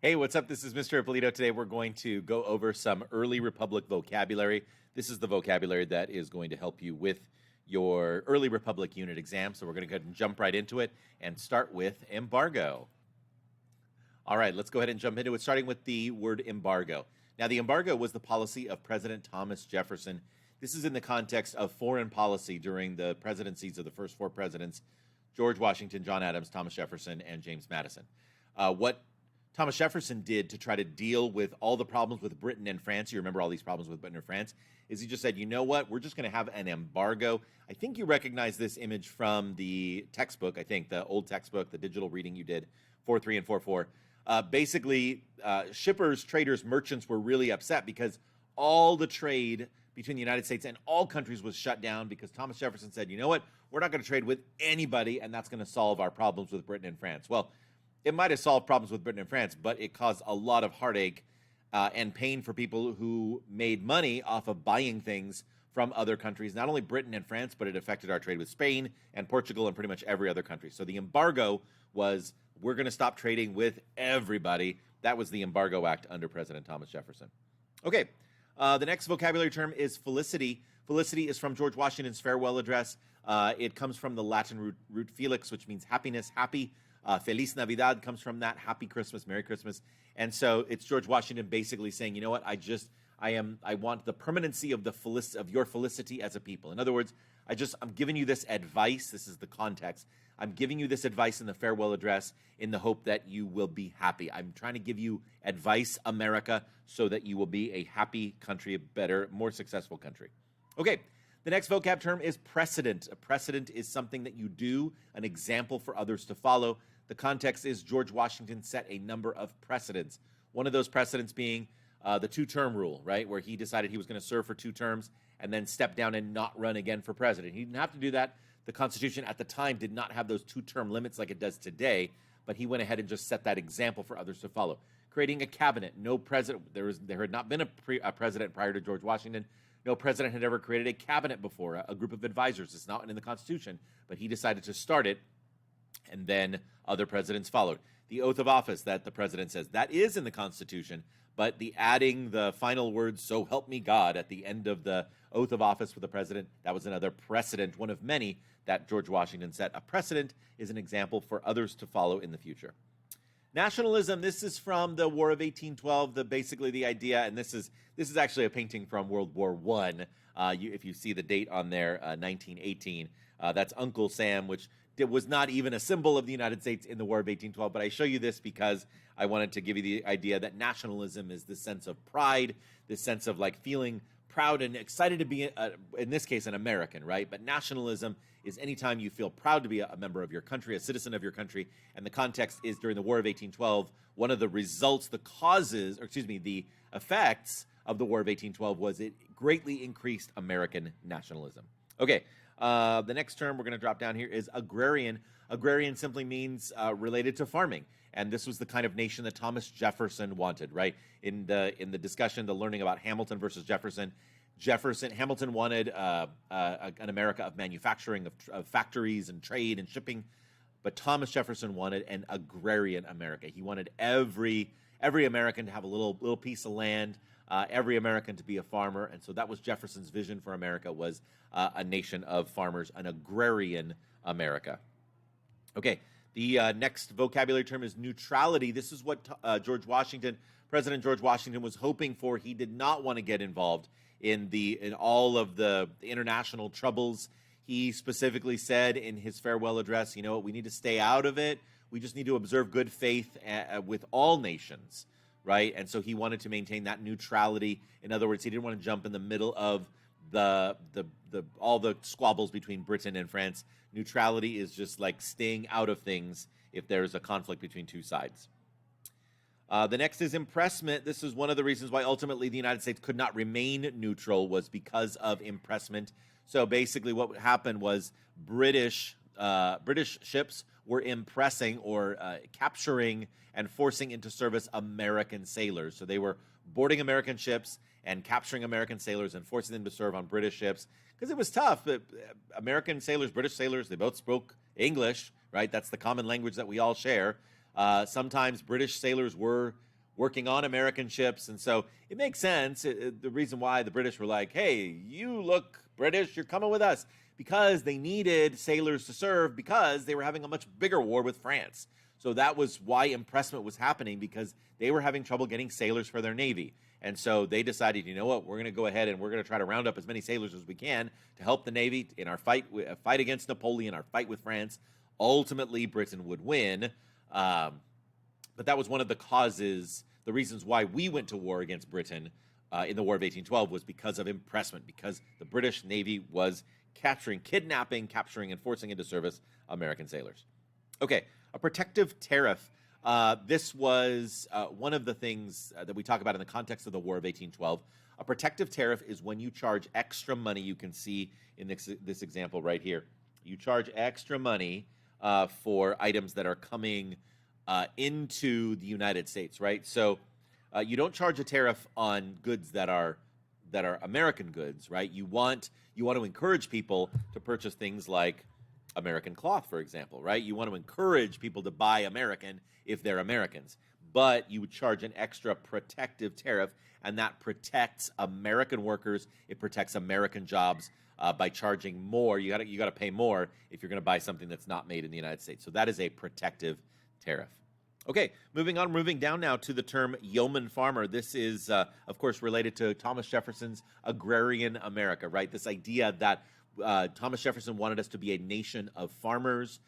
Hey, what's up? This is Mr. Ippolito. Today we're going to go over some early Republic vocabulary. This is the vocabulary that is going to help you with your early Republic unit exam. So we're going to go ahead and jump right into it and start with embargo. All right, let's go ahead and jump into it, starting with the word embargo. Now, the embargo was the policy of President Thomas Jefferson. This is in the context of foreign policy during the presidencies of the first four presidents, George Washington, John Adams, Thomas Jefferson, and James Madison. What Thomas Jefferson did to try to deal with all the problems with Britain and France, you remember all these problems with Britain and France, is he just said, you know what, we're just going to have an embargo. I think you recognize this image from the textbook, I think, the old textbook, the digital reading you did, 4.3 and 4.4. Basically, shippers, traders, merchants were really upset because all the trade between the United States and all countries was shut down because Thomas Jefferson said, you know what, we're not going to trade with anybody, and that's going to solve our problems with Britain and France. Well, it might have solved problems with Britain and France, but it caused a lot of heartache and pain for people who made money off of buying things from other countries, not only Britain and France, but it affected our trade with Spain and Portugal and pretty much every other country. So the embargo was, we're going to stop trading with everybody. That was the Embargo Act under President Thomas Jefferson. Okay, the next vocabulary term is felicity. Felicity is from George Washington's farewell address. It comes from the Latin root felix, which means happiness, happy. Feliz Navidad comes from that. Happy Christmas, Merry Christmas. And so it's George Washington basically saying, you know what, I want the permanency of your felicity as a people. In other words, I'm giving you this advice. This is the context. I'm giving you this advice in the farewell address in the hope that you will be happy. I'm trying to give you advice, America, so that you will be a happy country, a better, more successful country. Okay. The next vocab term is precedent. A precedent is something that you do, an example for others to follow. The context is George Washington set a number of precedents. One of those precedents being the two-term rule, right, where he decided he was going to serve for 2 terms and then step down and not run again for president. He didn't have to do that. The Constitution at the time did not have those 2-term limits like it does today, but he went ahead and just set that example for others to follow. Creating a cabinet. No president. There had not been a president prior to George Washington. No president had ever created a cabinet before, a group of advisors. It's not in the Constitution, but he decided to start it, and then other presidents followed. The oath of office that the president says, that is in the Constitution, but the adding the final words, so help me God, at the end of the oath of office for the president, that was another precedent, one of many that George Washington set. A precedent is an example for others to follow in the future. Nationalism, this is from the War of 1812, basically the idea, and this is actually a painting from World War I. If you see the date on there, 1918, that's Uncle Sam, which was not even a symbol of the United States in the War of 1812, but I show you this because I wanted to give you the idea that nationalism is this sense of pride, this sense of like feeling proud and excited to be, in this case, an American, right? But nationalism is anytime you feel proud to be a member of your country, a citizen of your country, and the context is during the War of 1812, one of the results, the effects of the War of 1812 was it greatly increased American nationalism. Okay, the next term we're going to drop down here is agrarian. Agrarian simply means related to farming, and this was the kind of nation that Thomas Jefferson wanted, right? In the discussion, the learning about Hamilton versus Jefferson, Hamilton wanted an America of manufacturing, of factories and trade and shipping, but Thomas Jefferson wanted an agrarian America. He wanted every American to have a little piece of land, every American to be a farmer, and so that was Jefferson's vision for America, was a nation of farmers, an agrarian America. Okay, the next vocabulary term is neutrality. This is what President George Washington was hoping for. He did not want to get involved in all of the international troubles. He specifically said in his farewell address, you know what, we need to stay out of it. We just need to observe good faith with all nations, right? And so he wanted to maintain that neutrality. In other words, he didn't want to jump in the middle of all the squabbles between Britain and France. Neutrality is just like staying out of things if there's a conflict between two sides. The next is impressment. This is one of the reasons why ultimately the United States could not remain neutral, was because of impressment. So basically what happened was British ships were impressing or capturing and forcing into service American sailors. So they were boarding American ships and capturing American sailors and forcing them to serve on British ships because it was tough. American sailors, British sailors, they both spoke English, right? That's the common language that we all share. Sometimes British sailors were working on American ships. And so it makes sense. The reason why the British were like, hey, you look British, you're coming with us, because they needed sailors to serve, because they were having a much bigger war with France. So that was why impressment was happening, because they were having trouble getting sailors for their navy. And so they decided, you know what, we're going to go ahead and we're going to try to round up as many sailors as we can to help the navy in our fight against Napoleon, our fight with France. Ultimately, Britain would win. But that was one of the causes, the reasons why we went to war against Britain in the War of 1812 was because of impressment, because the British Navy was kidnapping, capturing, and forcing into service American sailors. Okay, a protective tariff. This was one of the things that we talk about in the context of the War of 1812. A protective tariff is when you charge extra money. You can see in this example right here. You charge extra money for items that are coming into the United States, right? So you don't charge a tariff on goods that are American goods, right? You want to encourage people to purchase things like American cloth, for example, right? You want to encourage people to buy American if they're Americans, but you would charge an extra protective tariff, and that protects American workers. It protects American jobs by charging more. You got to pay more if you're going to buy something that's not made in the United States. So that is a protective tariff. Okay, moving down now to the term yeoman farmer. This is, of course, related to Thomas Jefferson's agrarian America, right? This idea that Thomas Jefferson wanted us to be a nation of farmers,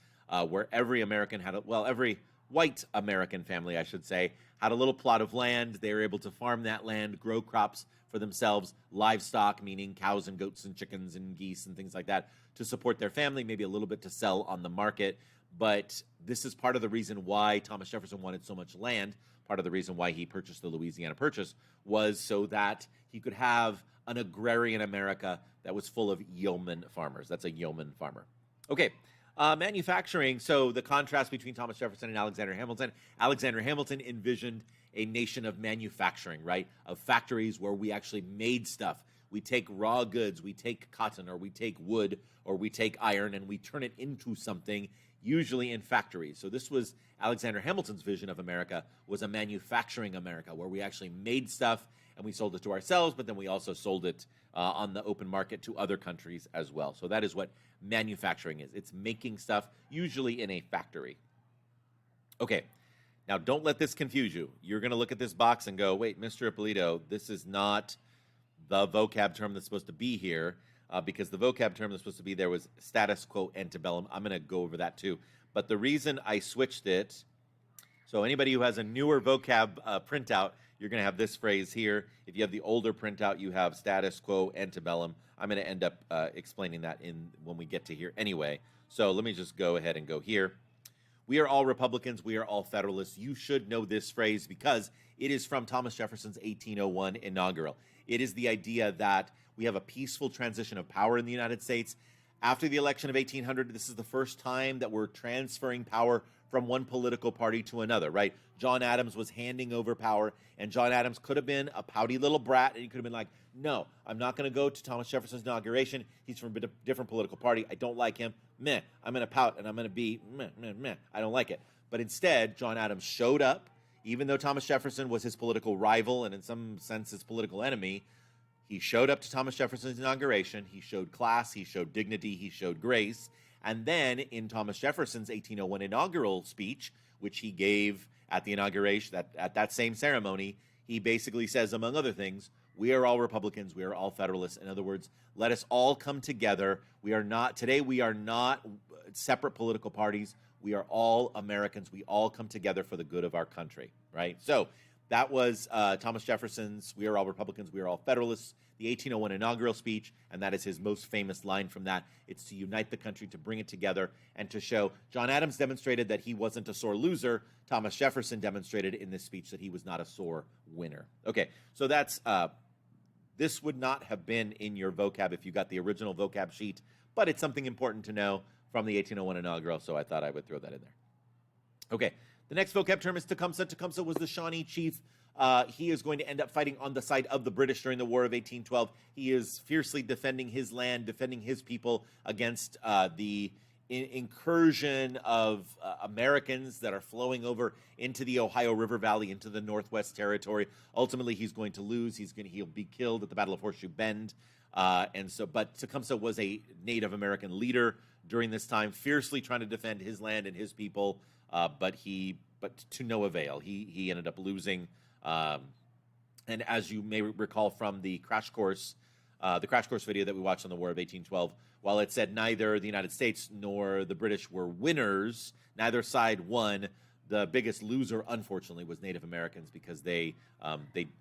where every American had every white American family, I should say, had a little plot of land. They were able to farm that land, grow crops for themselves, livestock, meaning cows and goats and chickens and geese and things like that, to support their family, maybe a little bit to sell on the market. But this is part of the reason why Thomas Jefferson wanted so much land. Part of the reason why he purchased the Louisiana Purchase was so that he could have an agrarian America that was full of yeoman farmers. That's a yeoman farmer. Okay, manufacturing. So the contrast between Thomas Jefferson and Alexander Hamilton. Alexander Hamilton envisioned a nation of manufacturing, right? Of factories where we actually made stuff. We take raw goods, we take cotton, or we take wood, or we take iron, and we turn it into something, usually in factories. So this was Alexander Hamilton's vision of America, was a manufacturing America, where we actually made stuff and we sold it to ourselves, but then we also sold it on the open market to other countries as well. So that is what manufacturing is. It's making stuff, usually in a factory. Okay, now don't let this confuse you. You're going to look at this box and go, wait, Mr. Ippolito, this is not the vocab term that's supposed to be here, because the vocab term that's supposed to be there was status quo ante bellum. I'm going to go over that too. But the reason I switched it, so anybody who has a newer vocab printout, you're going to have this phrase here. If you have the older printout, you have status quo ante bellum. I'm going to end up explaining that when we get to here anyway. So let me just go ahead and go here. We are all Republicans. We are all Federalists. You should know this phrase because it is from Thomas Jefferson's 1801 inaugural. It is the idea that we have a peaceful transition of power in the United States. After the election of 1800, this is the first time that we're transferring power from one political party to another, right? John Adams was handing over power, and John Adams could have been a pouty little brat, and he could have been like, no, I'm not going to go to Thomas Jefferson's inauguration. He's from a different political party. I don't like him. Meh. I'm going to pout, and I'm going to be meh, meh, meh. I don't like it. But instead, John Adams showed up, even though Thomas Jefferson was his political rival and in some sense his political enemy. He showed up to Thomas Jefferson's inauguration. He showed class. He showed dignity. He showed grace. And then in Thomas Jefferson's 1801 inaugural speech, which he gave at the inauguration, at that same ceremony, he basically says, among other things, we are all Republicans. We are all Federalists. In other words, let us all come together. We are not separate political parties. We are all Americans. We all come together for the good of our country, right? So that was Thomas Jefferson's We Are All Republicans, We Are All Federalists, the 1801 inaugural speech, and that is his most famous line from that. It's to unite the country, to bring it together, and to show John Adams demonstrated that he wasn't a sore loser. Thomas Jefferson demonstrated in this speech that he was not a sore winner. Okay, so that's this would not have been in your vocab if you got the original vocab sheet, but it's something important to know from the 1801 inaugural, so I thought I would throw that in there. Okay. The next vocab term is Tecumseh. Tecumseh was the Shawnee chief. He is going to end up fighting on the side of the British during the War of 1812. He is fiercely defending his land, defending his people against the incursion of Americans that are flowing over into the Ohio River Valley, into the Northwest Territory. Ultimately, he's going to lose. He'll be killed at the Battle of Horseshoe Bend. But Tecumseh was a Native American leader during this time, fiercely trying to defend his land and his people, but to no avail. He ended up losing. And as you may recall from the crash course video that we watched on the War of 1812, while it said neither the United States nor the British were winners, neither side won. The biggest loser, unfortunately, was Native Americans, because they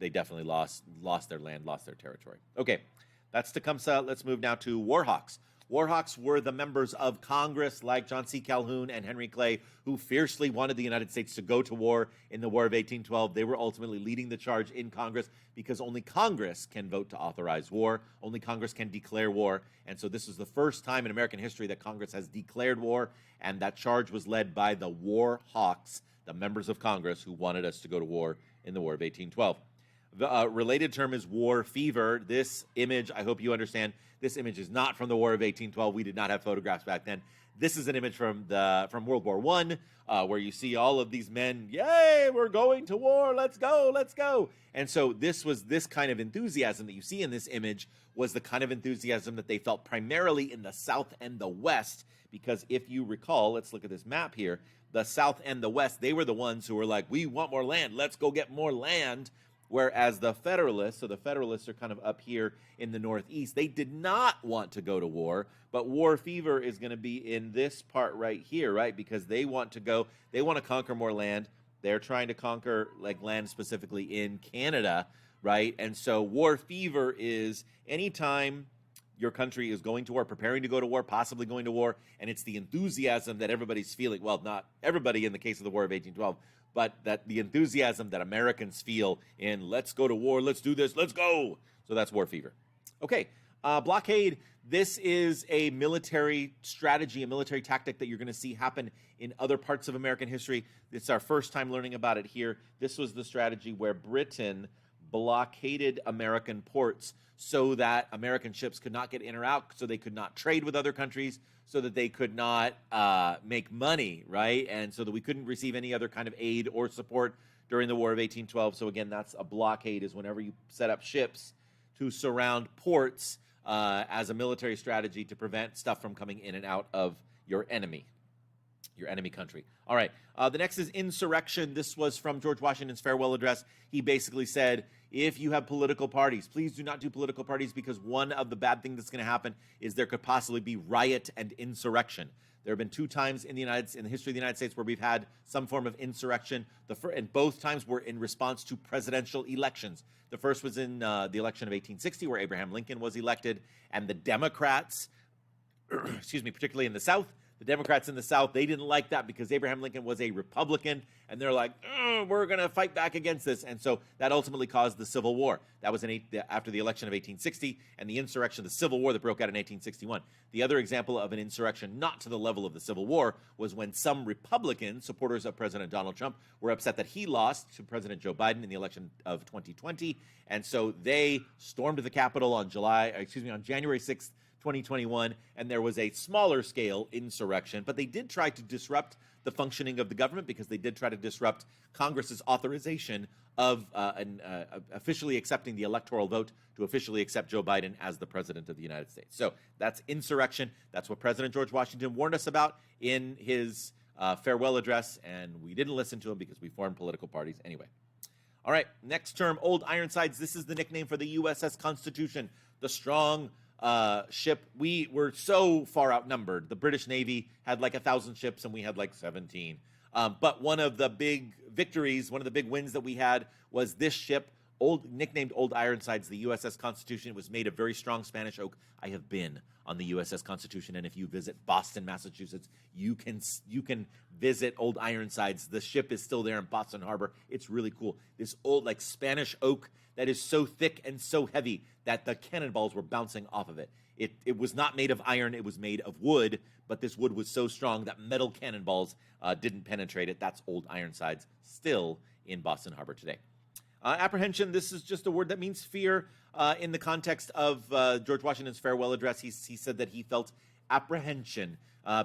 definitely lost their land, lost their territory. Okay, that's Tecumseh. Let's move now to Warhawks. Warhawks were the members of Congress like John C. Calhoun and Henry Clay, who fiercely wanted the United States to go to war in the War of 1812. They were ultimately leading the charge in Congress, because only Congress can vote to authorize war. Only Congress can declare war. And so this is the first time in American history that Congress has declared war, and that charge was led by the Warhawks, the members of Congress who wanted us to go to war in the War of 1812. The related term is war fever. This image, I hope you understand, this image is not from the War of 1812. We did not have photographs back then. This is an image from World War I, where you see all of these men, yay, we're going to war, let's go, let's go. And so this kind of enthusiasm that you see in this image was the kind of enthusiasm that they felt primarily in the South and the West, because if you recall, let's look at this map here, the South and the West, they were the ones who were like, we want more land, let's go get more land. Whereas the Federalists, so the Federalists are kind of up here in the Northeast, they did not want to go to war, but war fever is going to be in this part right here, right? Because they want to conquer more land. They're trying to conquer like land specifically in Canada, right? And so war fever is anytime your country is going to war, preparing to go to war, possibly going to war, and it's the enthusiasm that everybody's feeling. Well, not everybody in the case of the War of 1812, but that the enthusiasm that Americans feel in let's go to war, let's do this, let's go. So that's war fever. Okay, blockade. This is a military strategy, a military tactic that you're going to see happen in other parts of American history. It's our first time learning about it here. This was the strategy where Britain blockaded American ports so that American ships could not get in or out, so they could not trade with other countries, so that they could not make money, right? And so that we couldn't receive any other kind of aid or support during the War of 1812. So again, that's a blockade, is whenever you set up ships to surround ports as a military strategy to prevent stuff from coming in and out of your enemy country. All right, the next is insurrection. This was from George Washington's farewell address. He basically said, if you have political parties, please do not do political parties, because one of the bad things that's going to happen is there could possibly be riot and insurrection. There have been two times in the history of the United States where we've had some form of insurrection, and both times were in response to presidential elections. The first was in the election of 1860, where Abraham Lincoln was elected, and the Democrats, particularly in the South, the Democrats in the South, they didn't like that because Abraham Lincoln was a Republican, and they're like, we're going to fight back against this. And so that ultimately caused the Civil War. That was after the election of 1860 and the insurrection, the Civil War that broke out in 1861. The other example of an insurrection not to the level of the Civil War was when some Republican supporters of President Donald Trump were upset that he lost to President Joe Biden in the election of 2020. And so they stormed the Capitol on January 6th, 2021, and there was a smaller scale insurrection, but they did try to disrupt the functioning of the government, because they did try to disrupt Congress's authorization of officially accepting the electoral vote to officially accept Joe Biden as the president of the United States. So that's insurrection. That's what President George Washington warned us about in his farewell address, and we didn't listen to him because we formed political parties anyway. All right, next term, Old Ironsides. This is the nickname for the USS Constitution, the strong ship. We were so far outnumbered. The British Navy had like 1,000 ships, and we had like 17. But one of the big victories, one of the big wins that we had was this ship, nicknamed Old Ironsides, the USS Constitution. It was made of very strong Spanish oak. I have been on the USS Constitution, and if you visit Boston, Massachusetts, you can visit Old Ironsides. The ship is still there in Boston Harbor. It's really cool. This old like Spanish oak that is so thick and so heavy that the cannonballs were bouncing off of it. It was not made of iron, it was made of wood, but this wood was so strong that metal cannonballs didn't penetrate it. That's Old Ironsides, still in Boston Harbor today. Apprehension, this is just a word that means fear. In the context of George Washington's farewell address, he said that he felt apprehension,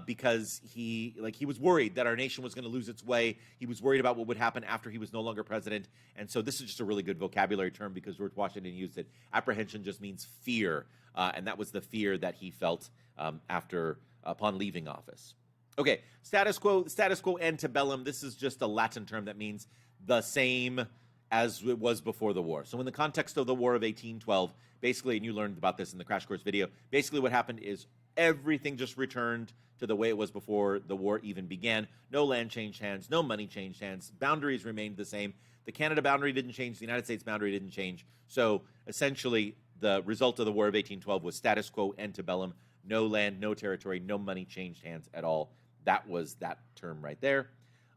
because he was worried that our nation was going to lose its way. He was worried about what would happen after he was no longer president. And so this is just a really good vocabulary term because George Washington used it. Apprehension just means fear, and that was the fear that he felt upon leaving office. Okay, status quo ante bellum. This is just a Latin term that means the same as it was before the war. So in the context of the War of 1812, basically, and you learned about this in the Crash Course video, basically what happened is everything just returned to the way it was before the war even began. No land changed hands, no money changed hands, boundaries remained the same. The Canada boundary didn't change, the United States boundary didn't change. So essentially, the result of the War of 1812 was status quo ante bellum, no land, no territory, no money changed hands at all. That was that term right there.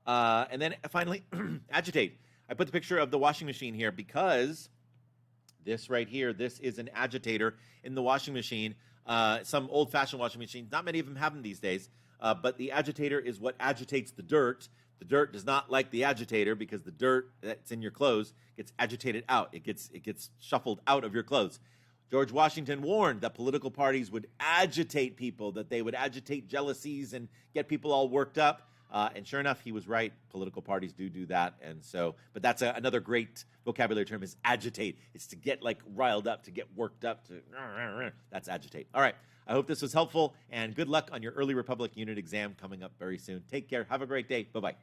And then finally, agitate. I put the picture of the washing machine here because this right here, this is an agitator in the washing machine. Some old-fashioned washing machines, not many of them have them these days, but the agitator is what agitates the dirt. The dirt does not like the agitator because the dirt that's in your clothes gets agitated out. It gets shuffled out of your clothes. George Washington warned that political parties would agitate people, that they would agitate jealousies and get people all worked up. And sure enough, he was right. Political parties do that. And so, but that's another great vocabulary term is agitate. It's to get like riled up, to get worked up, that's agitate. All right. I hope this was helpful and good luck on your early Republic unit exam coming up very soon. Take care. Have a great day. Bye-bye.